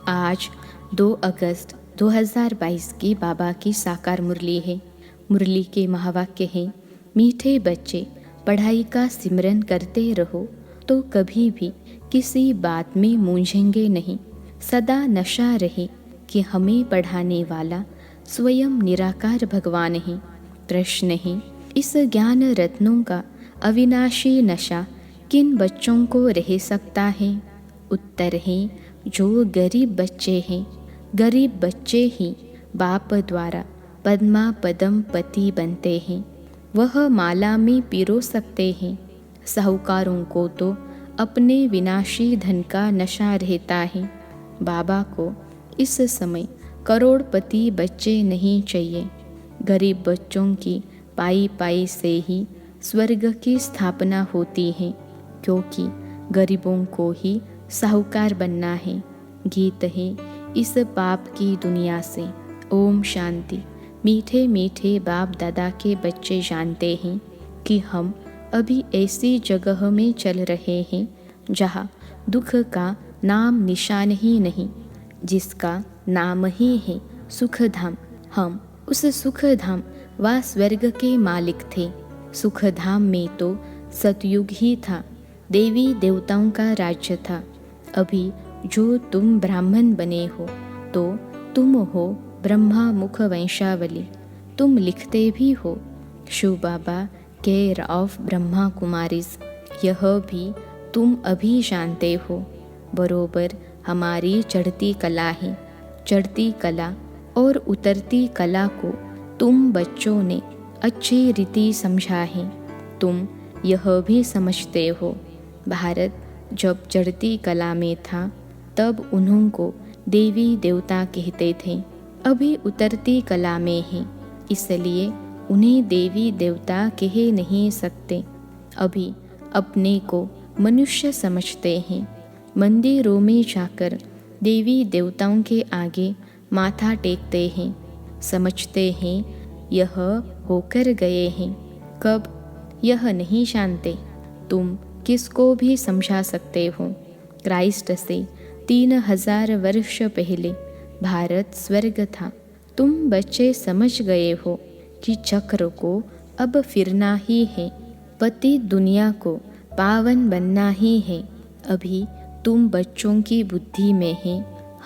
आज 2 अगस्त 2022 की बाबा की साकार मुरली है। मुरली के महावाक्य हैं, मीठे बच्चे पढ़ाई का सिमरन करते रहो तो कभी भी किसी बात में मूंझेंगे नहीं। सदा नशा रहे कि हमें पढ़ाने वाला स्वयं निराकार भगवान है। प्रश्न है, इस ज्ञान रत्नों का अविनाशी नशा किन बच्चों को रह सकता है? उत्तर है, जो गरीब बच्चे हैं। गरीब बच्चे ही बाप द्वारा पद्मा पदम पति बनते हैं। वह माला में पिरो सकते हैं। साहूकारों को तो अपने विनाशी धन का नशा रहता है। बाबा को इस समय करोड़पति बच्चे नहीं चाहिए। गरीब बच्चों की पाई पाई से ही स्वर्ग की स्थापना होती है, क्योंकि गरीबों को ही साहूकार बनना है। गीत है, इस पाप की दुनिया से ओम शांति। मीठे मीठे बाप दादा के बच्चे जानते हैं कि हम अभी ऐसी जगह में चल रहे हैं जहाँ दुख का नाम निशान ही नहीं, जिसका नाम ही है सुखधाम। हम उस सुखधाम व स्वर्ग के मालिक थे। सुखधाम में तो सतयुग ही था, देवी देवताओं का राज्य था। अभी जो तुम ब्राह्मण बने हो तो तुम हो ब्रह्मा मुख वंशावली। तुम लिखते भी हो शिव बाबा केयर ऑफ ब्रह्मा कुमारीज। यह भी तुम अभी जानते हो। बरोबर हमारी चढ़ती कला है। चढ़ती कला और उतरती कला को तुम बच्चों ने अच्छी रीति समझा है। तुम यह भी समझते हो, भारत जब चढ़ती कला में था तब उन्हों को देवी देवता कहते थे। अभी उतरती कला में है, इसलिए उन्हें देवी देवता कह नहीं सकते। अभी अपने को मनुष्य समझते हैं। मंदिरों में जाकर देवी देवताओं के आगे माथा टेकते हैं। समझते हैं यह होकर गए हैं। कब, यह नहीं जानते। तुम किसको भी समझा सकते हो। क्राइस्ट से 3000 वर्ष पहले भारत स्वर्ग था। तुम बच्चे समझ गए हो कि चक्र को अब फिरना ही है। पति दुनिया को पावन बनना ही है। अभी तुम बच्चों की बुद्धि में है।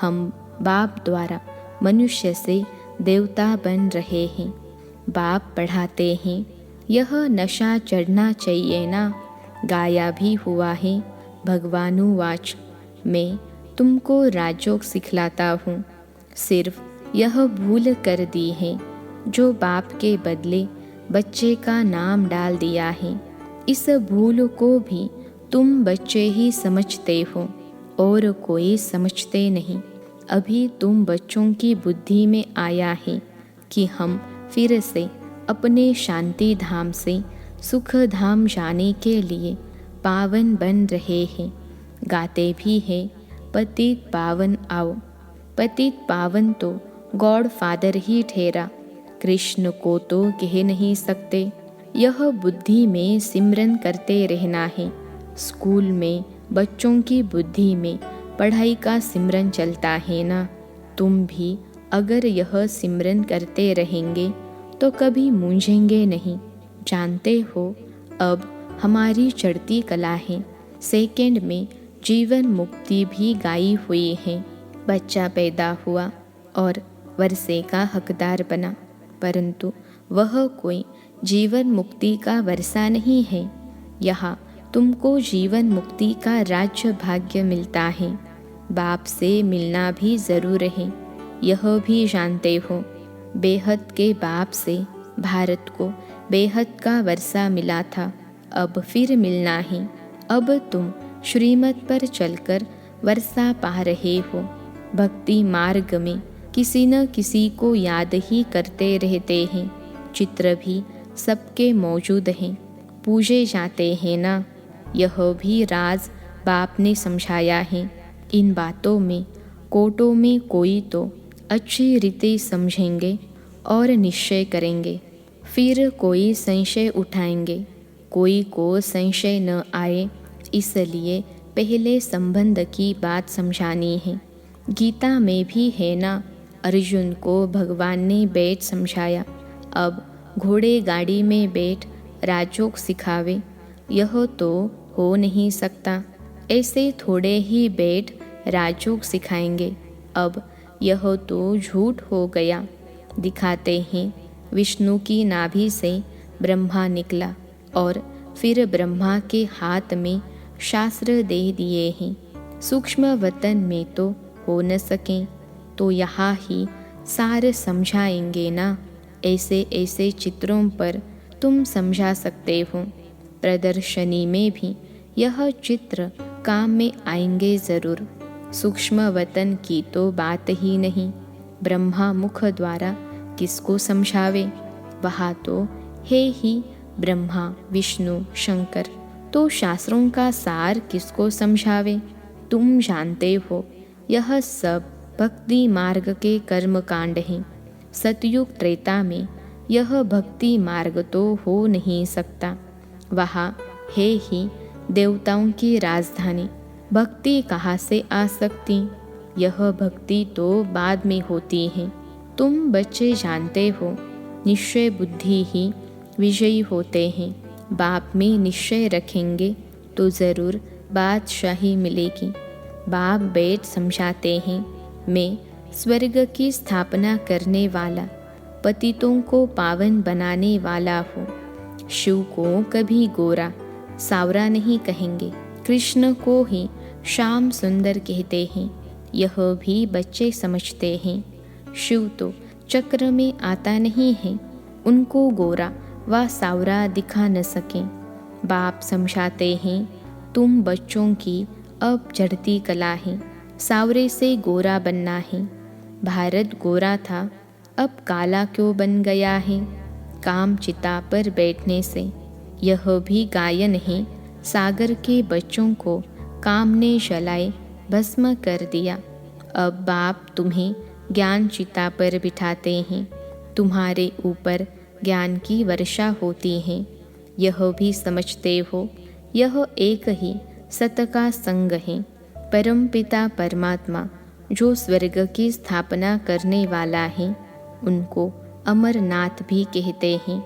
हम बाप द्वारा मनुष्य से देवता बन रहे हैं। बाप पढ़ाते हैं, यह नशा चढ़ना चाहिए ना। गाया भी हुआ है भगवानुवाच, मैं तुमको राजयोग सिखलाता हूँ। सिर्फ यह भूल कर दी है जो बाप के बदले बच्चे का नाम डाल दिया है। इस भूल को भी तुम बच्चे ही समझते हो और कोई समझते नहीं। अभी तुम बच्चों की बुद्धि में आया है कि हम फिर से अपने शांति धाम से सुख धाम जाने के लिए पावन बन रहे हैं। गाते भी हैं, पतित पावन आओ। पतित पावन तो गॉड फादर ही ठहरा, कृष्ण को तो कह नहीं सकते। यह बुद्धि में सिमरन करते रहना है। स्कूल में बच्चों की बुद्धि में पढ़ाई का सिमरन चलता है ना। तुम भी अगर यह सिमरन करते रहेंगे तो कभी मूंझेंगे नहीं। जानते हो, अब हमारी चढ़ती कला है। सेकंड में जीवन मुक्ति भी गाई हुई है। बच्चा पैदा हुआ और वर्षे का हकदार बना, परंतु वह कोई जीवन मुक्ति का वर्षा नहीं है। यहाँ तुमको जीवन मुक्ति का राज्य भाग्य मिलता है। बाप से मिलना भी ज़रूर है, यह भी जानते हो। बेहद के बाप से भारत को बेहद का वर्षा मिला था, अब फिर मिलना है। अब तुम श्रीमत पर चलकर वर्षा पा रहे हो। भक्ति मार्ग में किसी न किसी को याद ही करते रहते हैं। चित्र भी सबके मौजूद हैं, पूजे जाते हैं ना। यह भी राज बाप ने समझाया है। इन बातों में कोटों में कोई तो अच्छी रीति समझेंगे और निश्चय करेंगे, फिर कोई संशय उठाएंगे। कोई को संशय न आए, इसलिए पहले संबंध की बात समझानी है। गीता में भी है ना, अर्जुन को भगवान ने बैठ समझाया, अब घोड़े गाड़ी में बैठ राजयोग सिखावे, यह तो हो नहीं सकता। ऐसे थोड़े ही बैठ राजयोग सिखाएंगे, अब यह तो झूठ हो गया। दिखाते हैं विष्णु की नाभि से ब्रह्मा निकला और फिर ब्रह्मा के हाथ में शास्त्र दे दिए हैं। सूक्ष्म वतन में तो हो न सकें तो यहाँ ही सार समझाएंगे ना। ऐसे ऐसे चित्रों पर तुम समझा सकते हो। प्रदर्शनी में भी यह चित्र काम में आएंगे ज़रूर। सूक्ष्म वतन की तो बात ही नहीं, ब्रह्मा मुख द्वारा किसको समझावे, वहाँ तो है ही ब्रह्मा विष्णु शंकर, तो शास्त्रों का सार किसको समझावे। तुम जानते हो यह सब भक्ति मार्ग के कर्म कांड हैं। सतयुग त्रेता में यह भक्ति मार्ग तो हो नहीं सकता, वहाँ है ही देवताओं की राजधानी, भक्ति कहाँ से आ सकती। यह भक्ति तो बाद में होती है। तुम बच्चे जानते हो निश्चय बुद्धि ही विजयी होते हैं। बाप में निश्चय रखेंगे तो ज़रूर बादशाही मिलेगी। बाप बैठ समझाते हैं, मैं स्वर्ग की स्थापना करने वाला, पतितों को पावन बनाने वाला हूँ। शिव को कभी गोरा सावरा नहीं कहेंगे, कृष्ण को ही श्याम सुंदर कहते हैं। यह भी बच्चे समझते हैं। शिव तो चक्र में आता नहीं है, उनको गोरा व सावरा दिखा न सकें। बाप समझाते हैं, तुम बच्चों की अब चढ़ती कला है, सावरे से गोरा बनना है। भारत गोरा था, अब काला क्यों बन गया है। काम चिता पर बैठने से। यह भी गायन है, सागर के बच्चों को काम ने जलाए भस्म कर दिया। अब बाप तुम्हें ज्ञान चिता पर बिठाते हैं, तुम्हारे ऊपर ज्ञान की वर्षा होती है। यह भी समझते हो यह एक ही सत का संग है। परमपिता परमात्मा जो स्वर्ग की स्थापना करने वाला है, उनको अमरनाथ भी कहते हैं।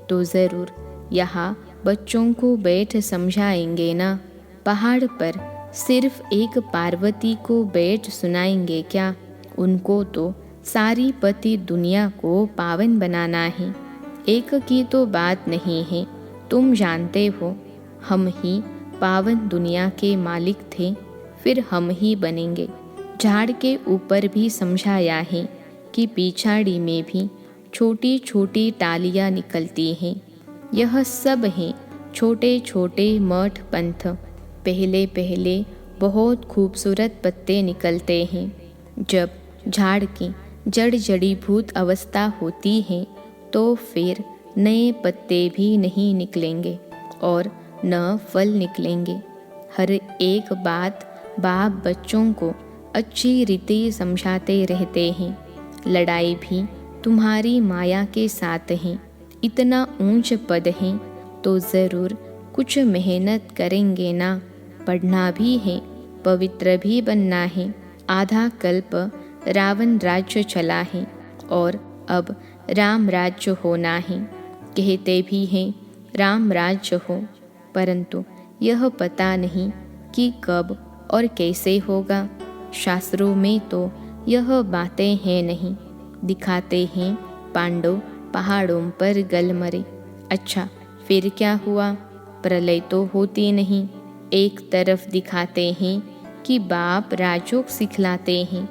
तो ज़रूर यहाँ बच्चों को बैठ समझाएंगे ना। पहाड़ पर सिर्फ एक पार्वती को बैठ सुनाएंगे क्या। उनको तो सारी पति दुनिया को पावन बनाना है। एक की तो बात नहीं है, तुम जानते हो हम ही पावन दुनिया के मालिक थे, फिर हम ही बनेंगे। झाड़ के ऊपर भी समझाया है कि पिछाड़ी में भी छोटी छोटी टालियाँ निकलती हैं। यह सब हैं छोटे छोटे मठ पंथ। पहले पहले बहुत खूबसूरत पत्ते निकलते हैं। जब झाड़ की जड़ जड़ीभूत अवस्था होती है तो फिर नए पत्ते भी नहीं निकलेंगे और न फल निकलेंगे। हर एक बात बाप बच्चों को अच्छी रीति समझाते रहते हैं। लड़ाई भी तुम्हारी माया के साथ है। इतना ऊंच पद है तो ज़रूर कुछ मेहनत करेंगे ना। पढ़ना भी है, पवित्र भी बनना है। आधा कल्प रावण राज्य चला है और अब राम राज्य होना है। कहते भी हैं राम राज्य हो, परंतु यह पता नहीं कि कब और कैसे होगा। शास्त्रों में तो यह बातें हैं नहीं। दिखाते हैं पांडव पहाड़ों पर गल मरे। अच्छा फिर क्या हुआ। प्रलय तो होती नहीं। एक तरफ दिखाते हैं कि बाप राजयोग सिखलाते हैं,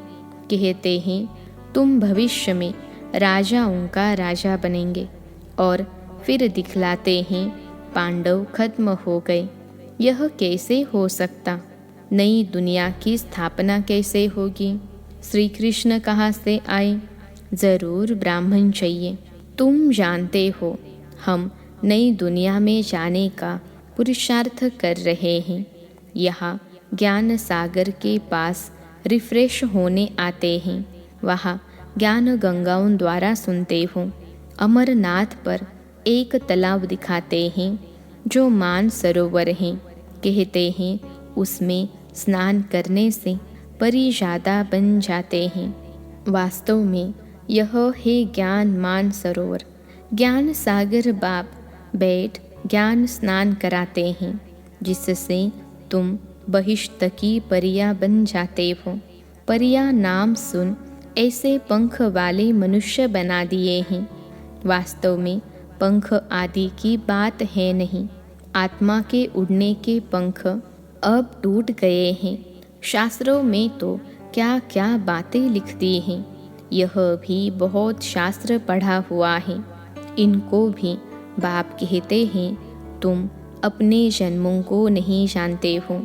कहते हैं तुम भविष्य में राजाओं का राजा बनेंगे, और फिर दिखलाते हैं पांडव खत्म हो गए। यह कैसे हो सकता। नई दुनिया की स्थापना कैसे होगी। श्री कृष्ण कहाँ से आए। ज़रूर ब्राह्मण चाहिए। तुम जानते हो हम नई दुनिया में जाने का पुरुषार्थ कर रहे हैं। यहाँ ज्ञान सागर के पास रिफ्रेश होने आते हैं, वहाँ ज्ञान गंगाओं द्वारा सुनते हो। अमरनाथ पर एक तालाब दिखाते हैं जो मान सरोवर हैं। कहते हैं उसमें स्नान करने से परिजादा बन जाते हैं। वास्तव में यह है ज्ञान मान सरोवर। ज्ञान सागर बाप बैठ ज्ञान स्नान कराते हैं, जिससे तुम बहिष्ठ की परिया बन जाते हो। परिया नाम सुन ऐसे पंख वाले मनुष्य बना दिए हैं। वास्तव में पंख आदि की बात है नहीं। आत्मा के उड़ने के पंख अब टूट गए हैं। शास्त्रों में तो क्या क्या बातें लिख दी हैं। यह भी बहुत शास्त्र पढ़ा हुआ है। इनको भी बाप कहते हैं, तुम अपने जन्मों को नहीं जानते हो।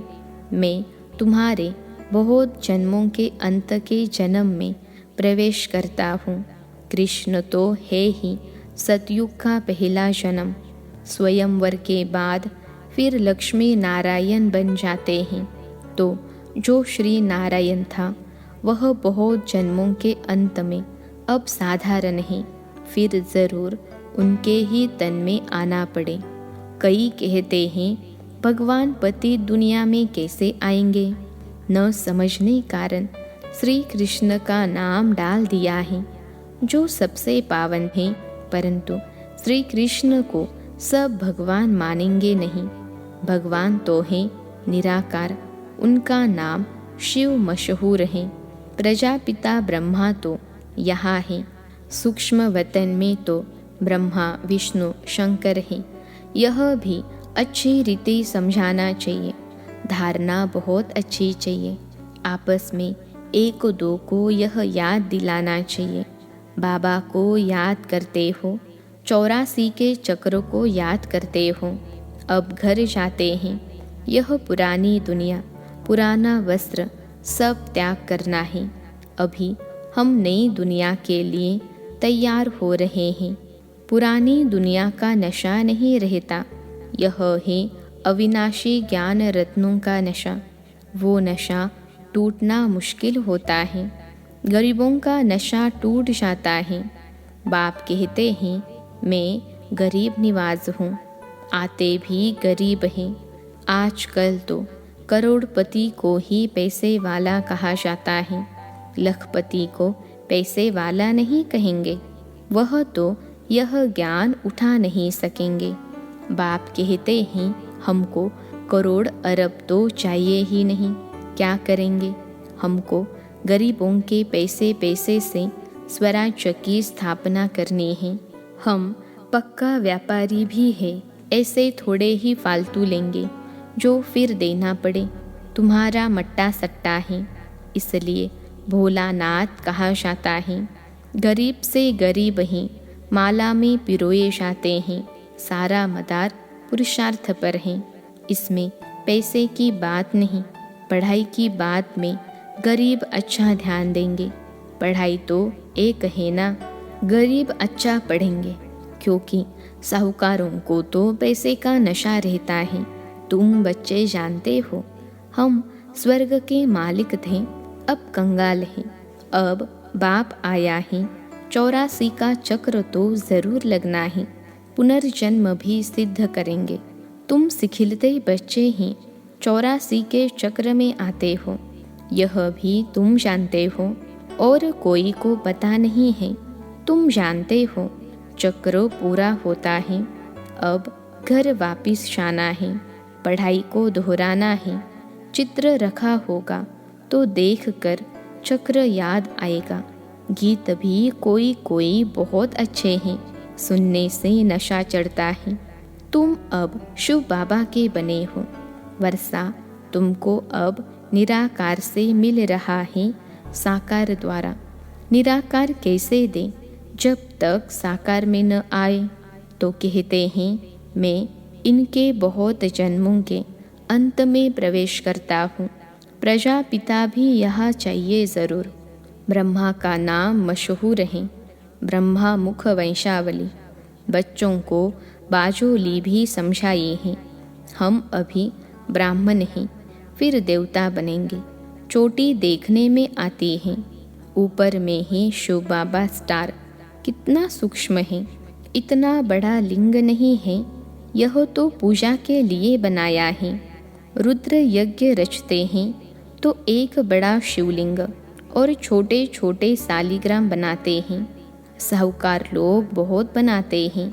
मैं तुम्हारे बहुत जन्मों के अंत के जन्म में प्रवेश करता हूँ। कृष्ण तो है ही सतयुग का पहला जन्म। स्वयंवर के बाद फिर लक्ष्मी नारायण बन जाते हैं। तो जो श्री नारायण था वह बहुत जन्मों के अंत में अब साधारण है। फिर ज़रूर उनके ही तन में आना पड़े। कई कहते हैं भगवान पति दुनिया में कैसे आएंगे। न समझने कारण श्री कृष्ण का नाम डाल दिया है, जो सबसे पावन है। परंतु श्री कृष्ण को सब भगवान मानेंगे नहीं। भगवान तो है निराकार, उनका नाम शिव मशहूर है। प्रजापिता ब्रह्मा तो यहाँ है। सूक्ष्म वतन में तो ब्रह्मा विष्णु शंकर है। यह भी अच्छी रीति समझाना चाहिए। धारणा बहुत अच्छी चाहिए। आपस में एक दो को यह याद दिलाना चाहिए। बाबा को याद करते हो, 84 के चक्र को याद करते हो। अब घर जाते हैं। यह पुरानी दुनिया, पुराना वस्त्र सब त्याग करना है। अभी हम नई दुनिया के लिए तैयार हो रहे हैं। पुरानी दुनिया का नशा नहीं रहता। यह है अविनाशी ज्ञान रत्नों का नशा। वो नशा टूटना मुश्किल होता है। गरीबों का नशा टूट जाता है। बाप कहते हैं, मैं गरीब निवाज हूँ। आते भी गरीब हैं। आजकल तो करोड़पति को ही पैसे वाला कहा जाता है। लखपति को पैसे वाला नहीं कहेंगे। वह तो यह ज्ञान उठा नहीं सकेंगे। बाप कहते हैं, हमको करोड़ अरब तो चाहिए ही नहीं। क्या करेंगे? हमको गरीबों के पैसे से स्वराज्य की स्थापना करनी है। हम पक्का व्यापारी भी है। ऐसे थोड़े ही फालतू लेंगे जो फिर देना पड़े। तुम्हारा मट्टा सट्टा है, इसलिए भोलानाथ कहा जाता है। गरीब से गरीब ही माला में पिरोए जाते हैं। सारा मदार पुरुषार्थ पर है। इसमें पैसे की बात नहीं। पढ़ाई की बात में गरीब अच्छा ध्यान देंगे। पढ़ाई तो एक है ना। गरीब अच्छा पढ़ेंगे, क्योंकि साहूकारों को तो पैसे का नशा रहता है। तुम बच्चे जानते हो, हम स्वर्ग के मालिक थे, अब कंगाल हैं। अब बाप आया है। 84 का चक्र तो ज़रूर लगना है। पुनर्जन्म भी सिद्ध करेंगे। तुम सिखिलते बच्चे ही 84 के चक्र में आते हो, यह भी तुम जानते हो और कोई को पता नहीं है। तुम जानते हो चक्र पूरा होता है। अब घर वापिस जाना है। पढ़ाई को दोहराना है। चित्र रखा होगा तो देखकर चक्र याद आएगा। गीत भी कोई कोई बहुत अच्छे हैं, सुनने से नशा चढ़ता है। तुम अब शिव बाबा के बने हो। वर्षा तुमको अब निराकार से मिल रहा है साकार द्वारा। निराकार कैसे दे जब तक साकार में न आए? तो कहते हैं, मैं इनके बहुत जन्मों के अंत में प्रवेश करता हूँ। प्रजापिता भी यहाँ चाहिए ज़रूर। ब्रह्मा का नाम मशहूर है। ब्रह्मा मुख वंशावली। बच्चों को बाजोली भी समझाई है। हम अभी ब्राह्मण हैं, फिर देवता बनेंगे। चोटी देखने में आती है, ऊपर में ही शिव बाबा स्टार। कितना सूक्ष्म है, इतना बड़ा लिंग नहीं है। यह तो पूजा के लिए बनाया है। रुद्र यज्ञ रचते हैं, तो एक बड़ा शिवलिंग और छोटे छोटे शालिग्राम बनाते हैं। साहूकार लोग बहुत बनाते हैं।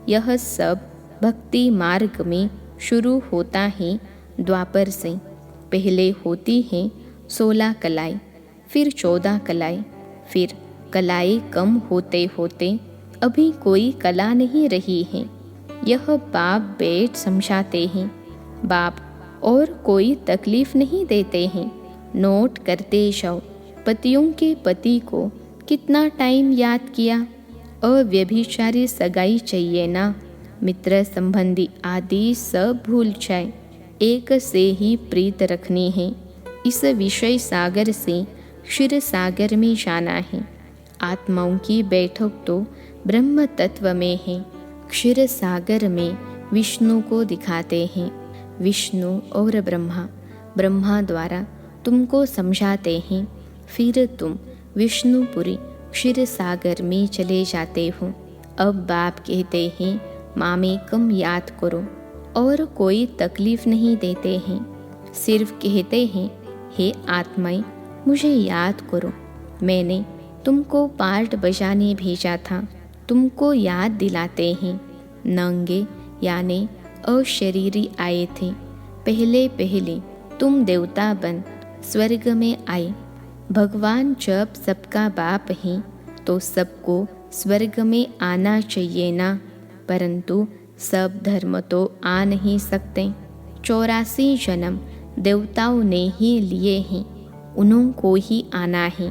यह सब भक्ति मार्ग में शुरू होता है द्वापर से। पहले होती हैं 16 कलाएं, फिर 14 कलाएं, फिर कलाएं कम होते होते अभी कोई कला नहीं रही है। यह बाप बेट समझाते हैं। बाप और कोई तकलीफ नहीं देते हैं। नोट करते जाओ, पतियों के पति को कितना टाइम याद किया। अव्यभिचारी सगाई चाहिए ना, मित्र संबंधी आदि सब भूल जाए। एक से ही प्रीत रखनी है। इस विषय सागर से क्षीर सागर में जाना है। आत्माओं की बैठक तो ब्रह्म तत्व में है। क्षीर सागर में विष्णु को दिखाते हैं। विष्णु और ब्रह्मा द्वारा तुमको समझाते हैं। फिर तुम विष्णुपुरी क्षीर सागर में चले जाते हो। अब बाप कहते हैं मामे कम याद करो और कोई तकलीफ नहीं देते हैं। सिर्फ कहते हैं हे आत्माएं मुझे याद करो। मैंने तुमको पार्ट बजाने भेजा था, तुमको याद दिलाते हैं। नंगे यानी अशरीरी आए थे। पहले पहले तुम देवता बन स्वर्ग में आए। भगवान जब सबका बाप है तो सबको स्वर्ग में आना चाहिए ना, परंतु सब धर्म तो आ नहीं सकते। 84 जन्म देवताओं ने ही लिए हैं, उन्हों को ही आना है।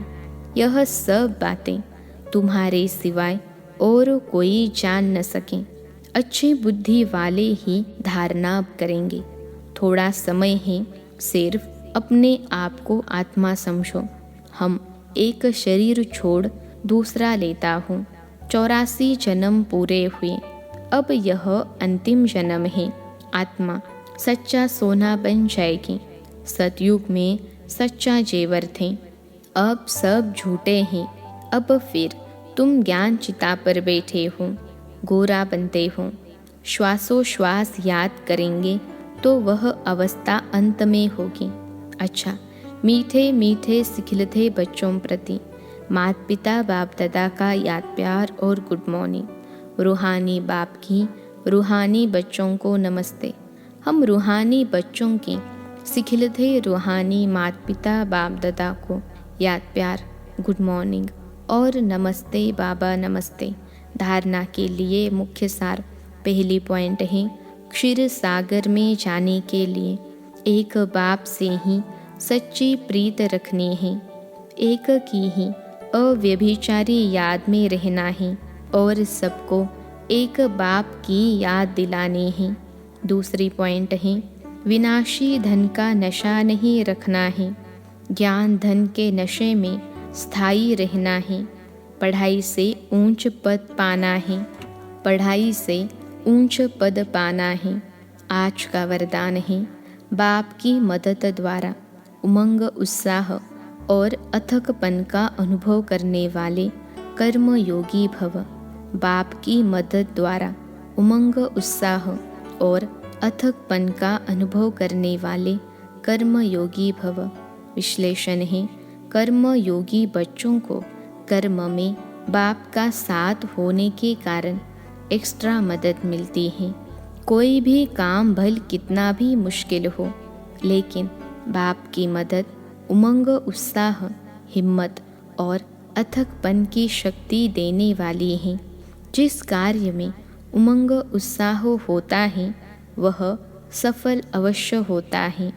यह सब बातें तुम्हारे सिवाय और कोई जान न सके। अच्छी बुद्धि वाले ही धारणा करेंगे। थोड़ा समय है, सिर्फ अपने आप को आत्मा समझो। हम एक शरीर छोड़ दूसरा लेता हूँ। 84 जन्म पूरे हुए, अब यह अंतिम जन्म है। आत्मा सच्चा सोना बन जाएगी। सतयुग में सच्चा जेवर थे, अब सब झूठे हैं। अब फिर तुम ज्ञान चिता पर बैठे हो, गोरा बनते हो। श्वासोश्वास याद करेंगे तो वह अवस्था अंत में होगी। अच्छा, मीठे मीठे सिखिलते बच्चों प्रति माता पिता बाप दादा का याद प्यार और गुड मॉर्निंग। रूहानी बाप की रूहानी बच्चों को नमस्ते। हम रूहानी बच्चों की सिखिलते रूहानी माता पिता बाप दादा को याद प्यार, गुड मॉर्निंग और नमस्ते बाबा नमस्ते। धारणा के लिए मुख्य सार। पहली पॉइंट है क्षीर सागर में जाने के लिए एक बाप से ही सच्ची प्रीत रखनी है। एक की ही अव्यभिचारी याद में रहना है और सबको एक बाप की याद दिलानी है। दूसरी पॉइंट है विनाशी धन का नशा नहीं रखना है। ज्ञान धन के नशे में स्थायी रहना है। पढ़ाई से ऊंच पद पाना है। पढ़ाई से ऊंच पद पाना है। आज का वरदान है बाप की मदद द्वारा उमंग उत्साह और अथकपन का अनुभव करने वाले कर्म योगी भव। बाप की मदद द्वारा उमंग उत्साह और अथकपन का अनुभव करने वाले कर्म योगी भव। विश्लेषण है कर्म योगी बच्चों को कर्म में बाप का साथ होने के कारण एक्स्ट्रा मदद मिलती है। कोई भी काम भल कितना भी मुश्किल हो, लेकिन बाप की मदद उमंग उत्साह हिम्मत और अथकपन की शक्ति देने वाली है। जिस कार्य में उमंग उत्साह होता है वह सफल अवश्य होता है।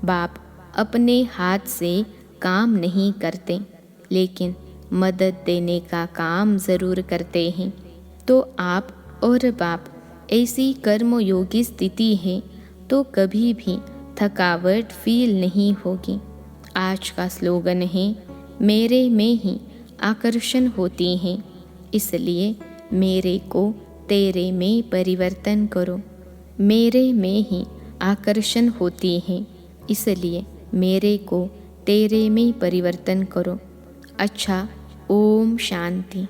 बाप अपने हाथ से काम नहीं करते, लेकिन मदद देने का काम ज़रूर करते हैं। तो आप और बाप ऐसी कर्मयोगी स्थिति है तो कभी भी थकावट फील नहीं होगी। आज का स्लोगन है मेरे में ही आकर्षण होती है, इसलिए मेरे को तेरे में परिवर्तन करो। मेरे में ही आकर्षण होती है, इसलिए मेरे को तेरे में परिवर्तन करो। अच्छा, ओम शांति।